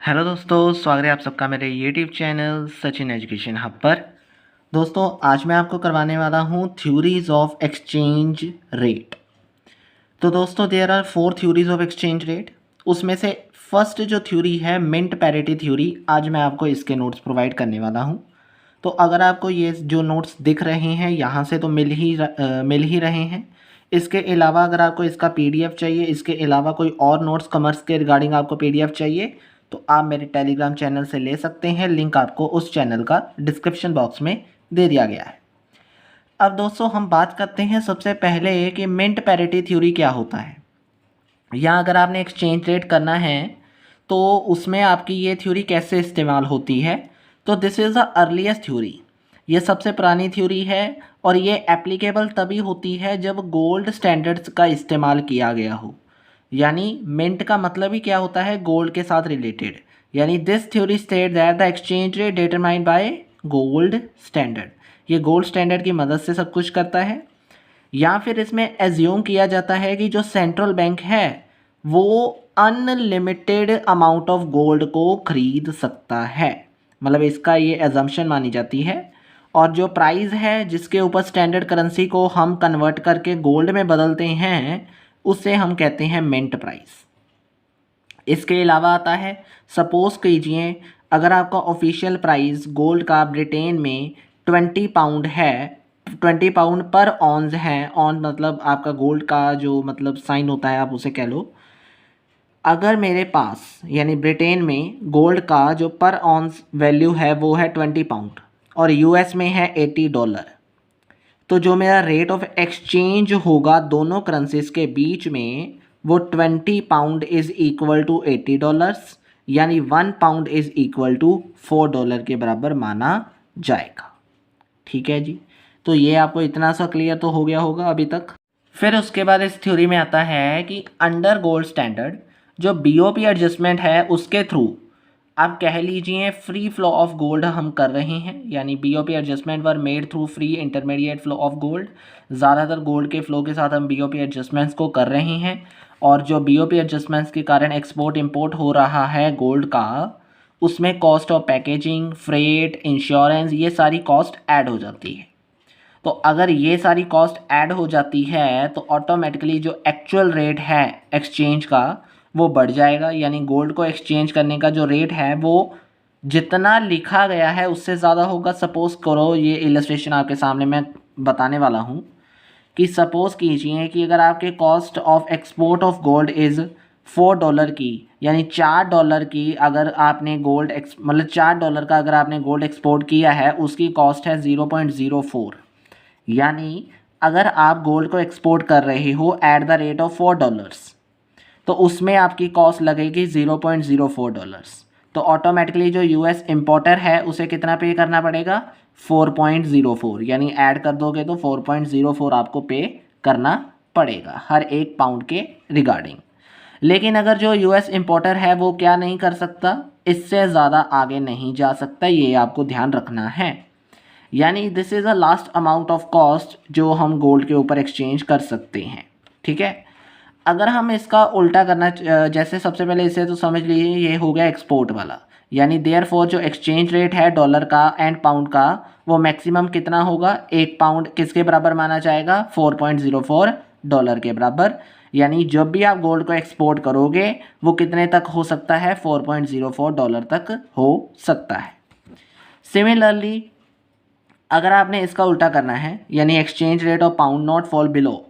Hello दोस्तों, स्वागत है आप सबका मेरे YouTube channel Sachin education hub पर। दोस्तों, आज मैं आपको करवाने वाला हूँ थ्योरीज ऑफ एक्सचेंज रेट। तो दोस्तों, there are 4 theories of exchange rate. उसमें से फर्स्ट जो थ्योरी है मिंट पैरिटी थ्योरी, आज मैं आपको इसके नोट्स प्रोवाइड करने वाला हूँ। तो अगर आपको ये जो नोट्स दिख रहे हैं यहाँ से तो मिल ही रहे हैं। इसके अलावा अगर आपको इसका पीडीएफ चाहिए, इसके अलावा कोई और नोट्स कॉमर्स के रिगार्डिंग आपको पीडीएफ चाहिए, तो आप मेरे टेलीग्राम चैनल से ले सकते हैं। लिंक आपको उस चैनल का डिस्क्रिप्शन बॉक्स में दे दिया गया है। अब दोस्तों, हम बात करते हैं सबसे पहले कि मिंट पैरिटी थ्योरी क्या होता है। या अगर आपने एक्सचेंज रेट करना है तो उसमें आपकी ये थ्योरी कैसे इस्तेमाल होती है। तो this is the earliest theory, ये सबसे पुरानी थ्योरी है और ये एप्लीकेबल तभी होती है जब गोल्ड स्टैंडर्ड्स का इस्तेमाल किया गया हो। यानी मिंट का मतलब ही क्या होता है, गोल्ड के साथ रिलेटेड। यानी this theory state that the exchange rate determined by gold standard, ये गोल्ड स्टैंडर्ड की मदद से सब कुछ करता है। या फिर इसमें एज्यूम किया जाता है कि जो सेंट्रल बैंक है वो अनलिमिटेड अमाउंट ऑफ गोल्ड को खरीद सकता है, मतलब इसका ये एजम्पशन मानी जाती है। और जो प्राइस है जिसके ऊपर स्टैंडर्ड करेंसी को हम कन्वर्ट करके गोल्ड में बदलते हैं उसे हम कहते हैं मिंट प्राइस। इसके अलावा आता है, सपोज कीजिए अगर आपका ऑफिशियल प्राइस गोल्ड का ब्रिटेन में 20 पाउंड है, 20 पाउंड पर ऑन्स है। ऑन मतलब आपका गोल्ड का जो मतलब साइन होता है, आप उसे कह लो। अगर मेरे पास यानी ब्रिटेन में गोल्ड का जो पर ऑन्स वैल्यू है वो है 20 पाउंड और यूएस में है $80, तो जो मेरा रेट ऑफ एक्सचेंज होगा दोनों करेंसीज के बीच में वो 20 पाउंड इज़ इक्वल टू $80, यानी 1 पाउंड इज़ इक्वल टू $4 के बराबर माना जाएगा। ठीक है जी, तो ये आपको इतना सा क्लियर तो हो गया होगा अभी तक। फिर उसके बाद इस थ्योरी में आता है कि अंडर गोल्ड स्टैंडर्ड जो बीओपी एडजस्टमेंट है उसके थ्रू आप कह लीजिए फ्री फ्लो ऑफ गोल्ड हम कर रहे हैं। यानी BOP adjustment were made through free intermediate flow of gold, ज़्यादातर गोल्ड के फ्लो के साथ हम बीओपी एडजस्टमेंट्स को कर रहे हैं। और जो बीओपी एडजस्टमेंट्स के कारण एक्सपोर्ट इंपोर्ट हो रहा है गोल्ड का, उसमें cost of packaging, freight, insurance, ये सारी कॉस्ट ऐड हो जाती है। तो अगर ये सारी कॉस्ट ऐड हो जाती है तो ऑटोमेटिकली जो एक्चुअल रेट है एक्सचेंज का वो बढ़ जाएगा। यानी गोल्ड को एक्सचेंज करने का जो रेट है वो जितना लिखा गया है उससे ज़्यादा होगा। सपोज़ करो, ये इलस्ट्रेशन आपके सामने मैं बताने वाला हूँ कि सपोज़ कीजिए कि अगर आपके cost of export of gold is $4 की, यानी $4 की अगर आपने गोल्ड मतलब $4 का अगर आपने गोल्ड एक्सपोर्ट किया है उसकी कॉस्ट है 0.04। यानी अगर आप गोल्ड को एक्सपोर्ट कर रहे हो एट द रेट ऑफ $4 तो उसमें आपकी कॉस्ट लगेगी $0.04। तो ऑटोमेटिकली जो यूएस इंपोर्टर है उसे कितना पे करना पड़ेगा, 4.04। यानी ऐड कर दोगे तो 4.04 आपको पे करना पड़ेगा हर एक पाउंड के रिगार्डिंग। लेकिन अगर जो यूएस इंपोर्टर है वो क्या नहीं कर सकता, इससे ज़्यादा आगे नहीं जा सकता, ये आपको ध्यान रखना है। यानी this is a last amount of cost जो हम गोल्ड के ऊपर एक्सचेंज कर सकते हैं। ठीक है, अगर हम इसका उल्टा करना जैसे सबसे पहले इसे तो समझ लीजिए ये हो गया एक्सपोर्ट वाला। यानी देयरफॉर जो एक्सचेंज रेट है डॉलर का एंड पाउंड का वो मैक्सिमम कितना होगा, 1 पाउंड किसके बराबर माना जाएगा, $4.04 के बराबर। यानी जब भी आप गोल्ड को एक्सपोर्ट करोगे वो कितने तक हो सकता है, $4.04 तक हो सकता है। सिमिलरली अगर आपने इसका उल्टा करना है यानी exchange rate of pound not fall below,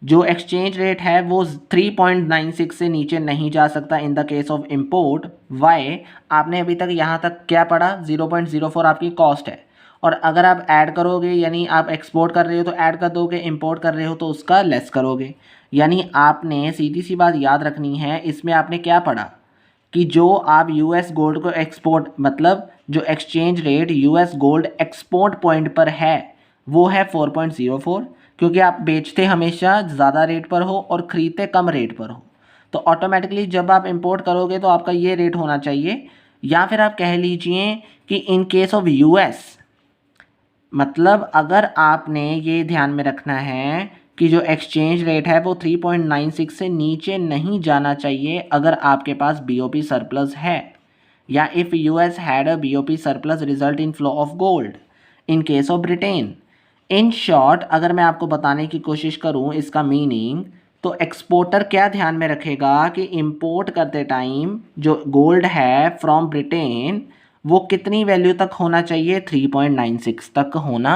जो एक्सचेंज रेट है वो 3.96 से नीचे नहीं जा सकता in the case of import. Why, आपने अभी तक यहाँ तक क्या पढ़ा, 0.04 आपकी कॉस्ट है। और अगर आप ऐड करोगे यानी आप एक्सपोर्ट कर रहे हो तो ऐड कर दोगे, इंपोर्ट कर रहे हो तो उसका लेस करोगे। यानी आपने सीधी सी बात याद रखनी है, इसमें आपने क्या पढ़ा कि जो आप यूएस गोल्ड को एक्सपोर्ट मतलब जो exchange rate US gold export point पर है वो है 4.04, क्योंकि आप बेचते हमेशा ज़्यादा रेट पर हो और ख़रीदते कम रेट पर हो। तो ऑटोमेटिकली जब आप इंपोर्ट करोगे तो आपका ये रेट होना चाहिए। या फिर आप कह लीजिए कि इन केस ऑफ यूएस, मतलब अगर आपने ये ध्यान में रखना है कि जो एक्सचेंज रेट है वो 3.96 से नीचे नहीं जाना चाहिए अगर आपके पास बीओपी सरप्लस है। या if US had a BOP surplus result in flow of gold in case of Britain. In short अगर मैं आपको बताने की कोशिश करूं इसका मीनिंग, तो एक्सपोर्टर क्या ध्यान में रखेगा कि इंपोर्ट करते टाइम जो गोल्ड है फ्रॉम ब्रिटेन वो कितनी वैल्यू तक होना चाहिए, 3.96 तक होना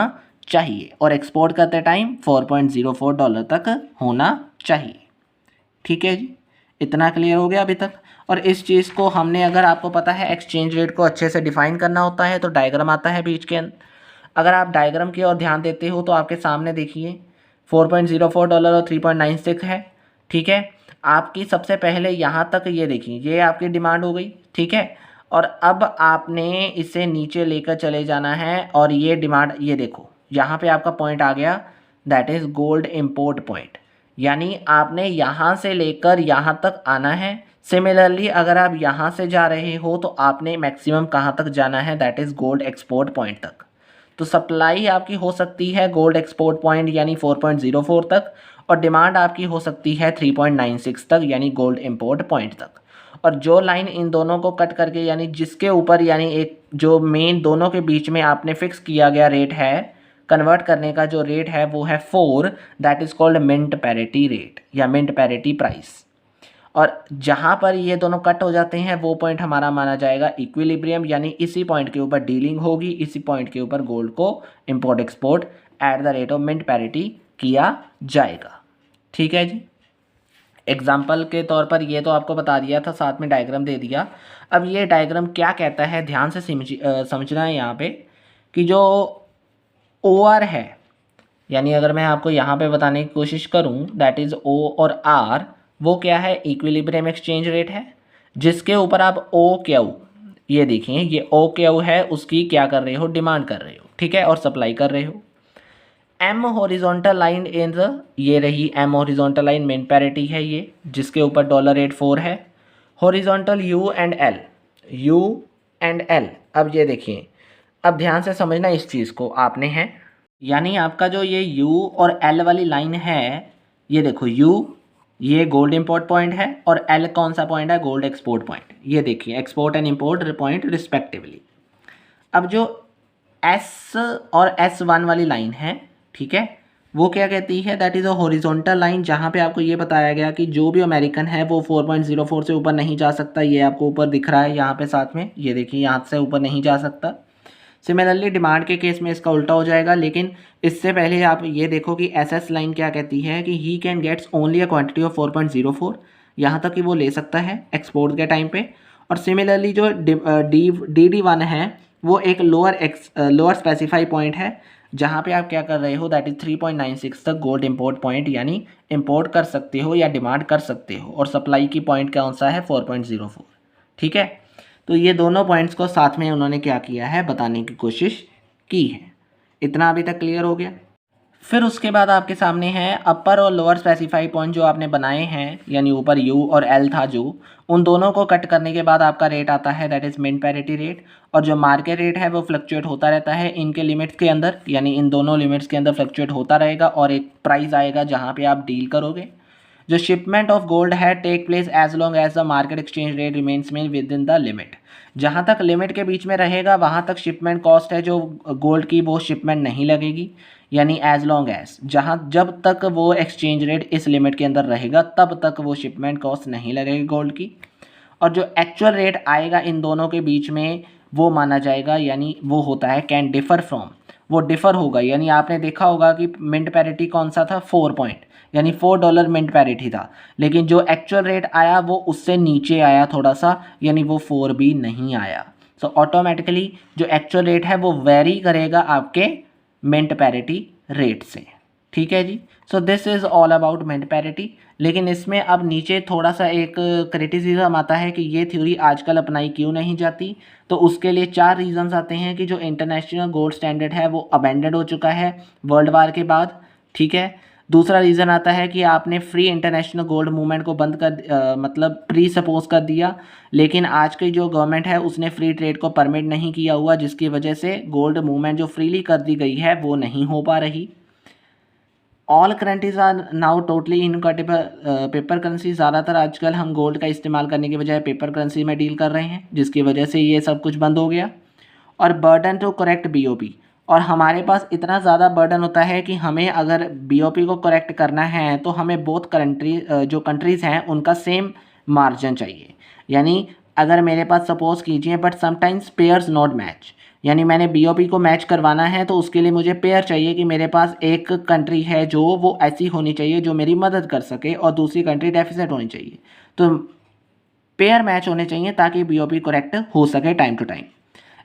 चाहिए, और एक्सपोर्ट करते टाइम $4.04 तक होना चाहिए। ठीक है जी, इतना क्लियर हो गया अभी तक। और इस चीज़ को हमने, अगर आपको पता है एक्सचेंज रेट को अच्छे से डिफाइन करना होता है तो डायग्राम आता है बीच के अंदर। अगर आप डायग्राम की ओर ध्यान देते हो तो आपके सामने देखिए $4.04 और 3.96 है। ठीक है, आपकी सबसे पहले यहाँ तक ये देखिए, ये आपकी डिमांड हो गई। ठीक है, और अब आपने इसे नीचे लेकर चले जाना है, और ये डिमांड, ये देखो यहाँ पे आपका पॉइंट आ गया, that is gold import point, यानी आपने यहाँ से लेकर यहाँ तक आना है। सिमिलरली अगर आप यहाँ से जा रहे हो तो आपने मैक्सिमम कहाँ तक जाना है, that is gold export point तक। तो सप्लाई आपकी हो सकती है गोल्ड एक्सपोर्ट पॉइंट यानी 4.04 तक, और डिमांड आपकी हो सकती है 3.96 तक यानी गोल्ड इम्पोर्ट पॉइंट तक। और जो लाइन इन दोनों को कट करके, यानी जिसके ऊपर, यानी एक जो मेन दोनों के बीच में आपने फिक्स किया गया रेट है, कन्वर्ट करने का जो रेट है वो है 4, that is called mint parity rate या मिंट पैरिटी प्राइस। और जहाँ पर ये दोनों कट हो जाते हैं वो पॉइंट हमारा माना जाएगा इक्विलिब्रियम, यानी इसी पॉइंट के ऊपर डीलिंग होगी, इसी पॉइंट के ऊपर गोल्ड को import export at the rate of mint parity किया जाएगा। ठीक है जी, एग्जाम्पल के तौर पर ये तो आपको बता दिया था, साथ में डायग्राम दे दिया। अब ये डायग्राम क्या कहता है, ध्यान से समझना है यहाँ पे कि जो ओ आर है, यानी अगर मैं आपको यहाँ पे बताने की कोशिश करूँ, दैट इज़ ओ और आर, वो क्या है, इक्विलिब्रियम एक्सचेंज रेट है, जिसके ऊपर आप ओ क्यू, ये देखिए ये ओ क्यू है, उसकी क्या कर रहे हो, डिमांड कर रहे हो। ठीक है, और सप्लाई कर रहे हो। M horizontal line in the, ये रही M horizontal line, mint parity है ये, जिसके ऊपर $8.4 है। Horizontal U and L, U and L, अब ये देखिए, अब ध्यान से समझना इस चीज़ को आपने है, यानी आपका जो ये यू और एल वाली लाइन है, ये देखो यू, ये गोल्ड इंपोर्ट पॉइंट है, और एल कौन सा पॉइंट है, गोल्ड एक्सपोर्ट पॉइंट। ये देखिए export and import point respectively. अब जो एस और S1 वाली लाइन है, ठीक है, वो क्या कहती है, that is a horizontal line, जहाँ पे आपको ये बताया गया कि जो भी अमेरिकन है वो 4.04 से ऊपर नहीं जा सकता। ये आपको ऊपर दिख रहा है यहाँ पे साथ में, ये देखिए यहाँ से ऊपर नहीं जा सकता। सिमिलरली डिमांड के केस में इसका उल्टा हो जाएगा, लेकिन इससे पहले आप ये देखो कि एसएस लाइन क्या कहती है कि he can gets only a quantity of 4.04, यहाँ तक कि वो ले सकता है एक्सपोर्ट के टाइम पे। और सिमिलरली जो DD1 है वो एक लोअर स्पेसिफाई पॉइंट है, जहाँ पे आप क्या कर रहे हो, दैट इज़ 3.96 तक गोल्ड इंपोर्ट पॉइंट, यानी इंपोर्ट कर सकते हो या डिमांड कर सकते हो, और सप्लाई की पॉइंट कौन सा है, 4.04। ठीक है, तो ये दोनों पॉइंट्स को साथ में उन्होंने क्या किया है, बताने की कोशिश की है। इतना अभी तक क्लियर हो गया। फिर उसके बाद आपके सामने है अपर और लोअर स्पेसिफाई पॉइंट जो आपने बनाए हैं, यानी ऊपर यू और एल था जो, उन दोनों को कट करने के बाद आपका रेट आता है, दैट इज़ मिन पैरिटी रेट। और जो मार्केट रेट है वो फ्लक्चुएट होता रहता है इनके लिमिट्स के अंदर, यानी इन दोनों लिमिट्स के अंदर फ्लक्चुएट होता रहेगा, और एक प्राइस आएगा जहाँ पे आप डील करोगे। जो शिपमेंट ऑफ गोल्ड है take place as long as the market exchange rate remains में विद इन द लिमिट, जहाँ तक लिमिट के बीच में रहेगा वहाँ तक शिपमेंट कॉस्ट है जो गोल्ड की, वो शिपमेंट नहीं लगेगी, यानी एज लॉन्ग एज, जब तक वो एक्सचेंज रेट इस लिमिट के अंदर रहेगा तब तक वो शिपमेंट कॉस्ट नहीं लगेगी गोल्ड की। और जो एक्चुअल रेट आएगा इन दोनों के बीच में वो माना जाएगा, यानी वो होता है कैन डिफर फ्रॉम, वो डिफर होगा। यानी आपने देखा होगा कि मिंट पैरिटी कौन सा था, 4 पॉइंट, यानी $4 मिंट पैरिटी था, लेकिन जो एक्चुअल रेट आया वो उससे नीचे आया थोड़ा सा, यानी वो 4 भी नहीं आया। सो ऑटोमेटिकली जो एक्चुअल रेट है वो वेरी करेगा आपके मिंट पैरिटी रेट से। ठीक है जी, so this is all about mint parity. लेकिन इसमें अब नीचे थोड़ा सा एक क्रिटिसिज्म आता है कि ये थ्योरी आजकल अपनाई क्यों नहीं जाती। तो उसके लिए 4 रीजंस आते हैं कि जो इंटरनेशनल गोल्ड स्टैंडर्ड है वो अबेंडेड हो चुका है वर्ल्ड वार के बाद। ठीक है, दूसरा रीज़न आता है कि आपने फ्री इंटरनेशनल गोल्ड मूवमेंट को बंद कर मतलब प्री सपोज कर दिया, लेकिन आज की जो गवर्नमेंट है उसने फ्री ट्रेड को परमिट नहीं किया हुआ, जिसकी वजह से गोल्ड मूवमेंट जो फ्रीली कर दी गई है वो नहीं हो पा रही। All currencies are now totally inconvertible. Paper currency ज़्यादातर आजकल हम गोल्ड का इस्तेमाल करने की बजाय पेपर करेंसी में डील कर रहे हैं, जिसकी वजह से ये सब कुछ बंद हो गया। और बर्डन टू करेक्ट बीओपी, और हमारे पास इतना ज़्यादा बर्डन होता है कि हमें अगर बीओपी को करेक्ट करना है तो हमें बोथ जो कंट्रीज़ हैं उनका सेम मार्जिन चाहिए। यानी अगर मेरे पास सपोज़ कीजिए, but sometimes pairs not match, यानी मैंने बीओपी को मैच करवाना है तो उसके लिए मुझे पेयर चाहिए कि मेरे पास एक कंट्री है जो वो ऐसी होनी चाहिए जो मेरी मदद कर सके और दूसरी कंट्री डेफिसिट होनी चाहिए। तो पेयर मैच होने चाहिए ताकि बीओपी करेक्ट हो सके टाइम टू टाइम।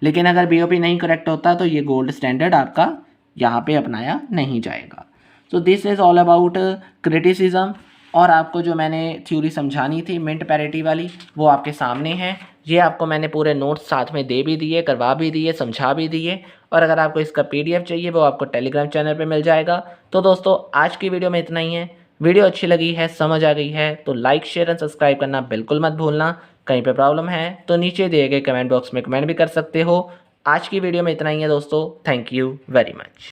लेकिन अगर बीओपी नहीं करेक्ट होता तो ये गोल्ड स्टैंडर्ड आपका यहाँ पे अपनाया नहीं जाएगा। सो this is all about criticism. और आपको जो मैंने थ्योरी समझानी थी मिंट पैरिटी वाली, वो आपके सामने है। ये आपको मैंने पूरे नोट्स साथ में दे भी दिए, करवा भी दिए, समझा भी दिए। और अगर आपको इसका पीडीएफ चाहिए वो आपको टेलीग्राम चैनल पे मिल जाएगा। तो दोस्तों आज की वीडियो में इतना ही है। वीडियो अच्छी लगी है, समझ आ गई है तो लाइक शेयर एंड सब्सक्राइब करना बिल्कुल मत भूलना। कहीं पे प्रॉब्लम है तो नीचे दिए गए कमेंट बॉक्स में कमेंट भी कर सकते हो। आज की वीडियो में इतना ही है दोस्तों। Thank you very much.